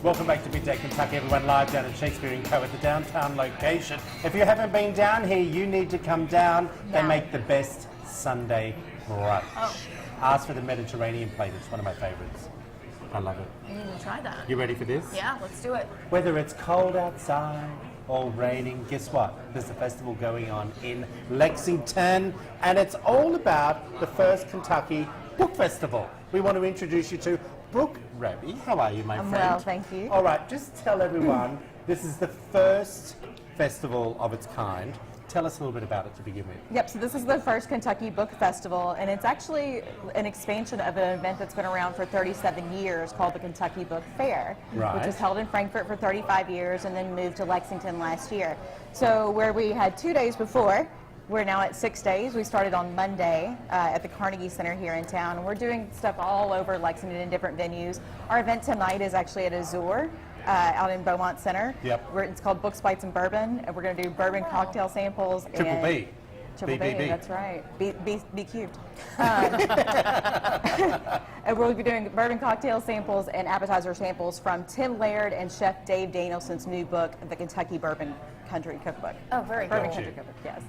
Welcome back to Midday, Kentucky, everyone, live down at Shakespeare & Co. at the downtown location. If you haven't been down here, you need to come down. They make the best Sunday brunch. Ask for the Mediterranean plate. It's one of my favourites. I love it. I need to try that. You ready for this? Yeah, let's do it. Whether it's cold outside or raining, guess what? There's a festival going on in Lexington, and it's all about the first Kentucky Book Festival. We want to introduce you to Brooke. How are you, my friend? Well, thank you. All right, just tell everyone this is the first festival of its kind. Tell us a little bit about it to begin with. Yep, so this is the first Kentucky Book Festival, and it's actually an expansion of an event that's been around for 37 years called the Kentucky Book Fair, which was held in Frankfort for 35 years and then moved to Lexington last year. So where we had 2 days before, we're now at 6 days. We started on Monday at the Carnegie Center here in town. We're doing stuff all over Lexington in different venues. Our event tonight is actually at Azure out in Beaumont Center. It's called Books, Bites, and Bourbon, and we're going to do bourbon cocktail samples. Triple B. Triple B, that's right. B cubed. And we'll be doing bourbon cocktail samples and appetizer samples from Tim Laird and Chef Dave Danielson's new book, The Kentucky Bourbon Country Cookbook. Oh, very Bourbon cool. Country Cookbook, yes.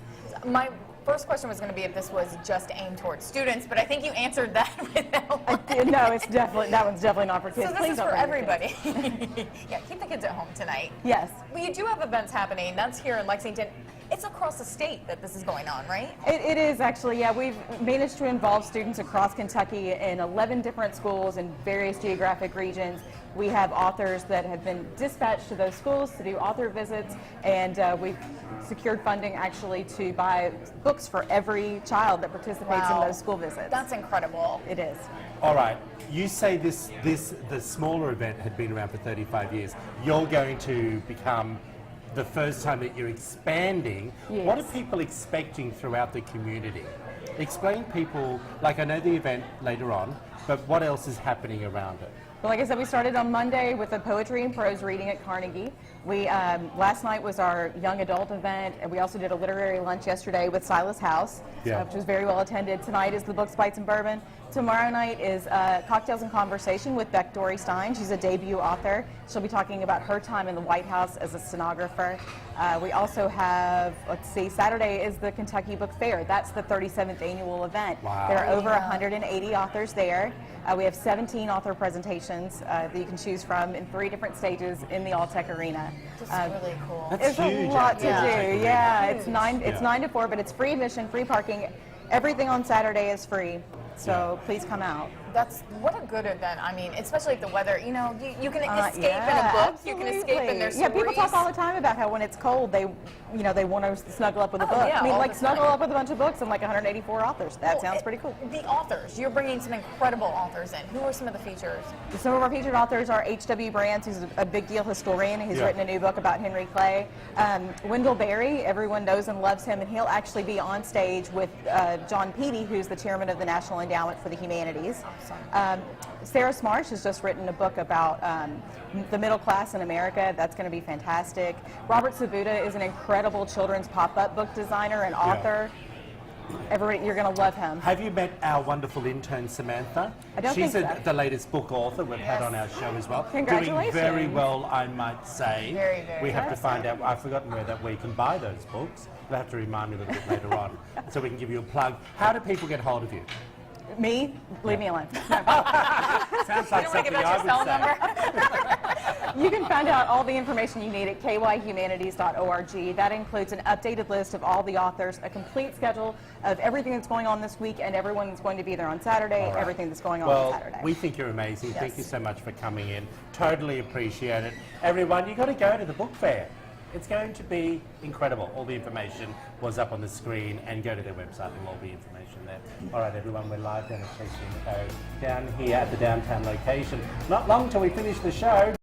My first question was going to be if this was just aimed towards students, but I think you answered that with that one. No, it's definitely, that one's definitely not for kids. So this Please is don't for bring your kids. everybody. Yeah, keep the kids at home tonight. Yes. Well, you do have events happening. That's here in Lexington. It's across the state that this is going on, right? It is actually, yeah. We've managed to involve students across Kentucky in 11 different schools in various geographic regions. We have authors that have been dispatched to those schools to do author visits, and we've secured funding actually to buy books for every child that participates in those school visits. That's incredible. It is. All right. You say the smaller event had been around for 35 years. You're going to become the first time that you're expanding. Yes. What are people expecting throughout the community? Explain people, like I know the event later on, but what else is happening around it? Well, like I said, we started on Monday with a poetry and prose reading at Carnegie. We last night was our young adult event, and we also did a literary lunch yesterday with Silas House, which was very well attended. Tonight is the Books, Bites, and Bourbon. Tomorrow night is Cocktails and Conversation with Beck Dory Stein. She's a debut author. She'll be talking about her time in the White House as a stenographer. We also have, Saturday is the Kentucky Book Fair. That's the 37th annual event. Wow. There are over 180 authors there. We have 17 author presentations that you can choose from in 3 different stages in the All-Tech Arena. This is really cool. That's It's huge, a lot to do. actually. Yeah, it's 9 to 4, but it's free admission, free parking. Everything on Saturday is free, so please come out. That's what a good event. I mean, especially if the weather, you know, you can escape in a book, you can escape in their stories. Yeah, people talk all the time about how when it's cold, they want to snuggle up with a book. Yeah, I mean, all like the snuggle time. up with a bunch of books and like 184 authors. That sounds pretty cool. The authors, you're bringing some incredible authors in. Who are some of the features? Some of our featured authors are H.W. Brands, who's a big deal historian. He's written a new book about Henry Clay. Wendell Berry, everyone knows and loves him, and he'll actually be on stage with John Peety, who's the chairman of the National Endowment for the Humanities. Awesome. Sarah Smarsh has just written a book about the middle class in America. That's going to be fantastic. Robert Sabuda is an incredible children's pop-up book designer and author. Everybody, you're going to love him. Have you met our wonderful intern, Samantha? I don't She's think so. the latest book author we've had on our show as well. Congratulations. Doing very well, I might say. Very, very We have to impressive. find out, I've forgotten where that we can buy those books. You'll have to remind me a little bit later on so we can give you a plug. How do people get hold of you? Me? Leave me alone. Sounds like You don't want to something give out I your cell would say. number? You can find out all the information you need at kyhumanities.org. That includes an updated list of all the authors, a complete schedule of everything that's going on this week, and everyone that's going to be there on Saturday, everything that's going on on Saturday. We think you're amazing. Yes. Thank you so much for coming in. Totally appreciate it. Everyone, you've got to go to the book fair. It's going to be incredible. All the information was up on the screen, and go to their website and all the information there. All right, everyone, we're live down at Shakespeare & Co. down here at the downtown location. Not long till we finish the show.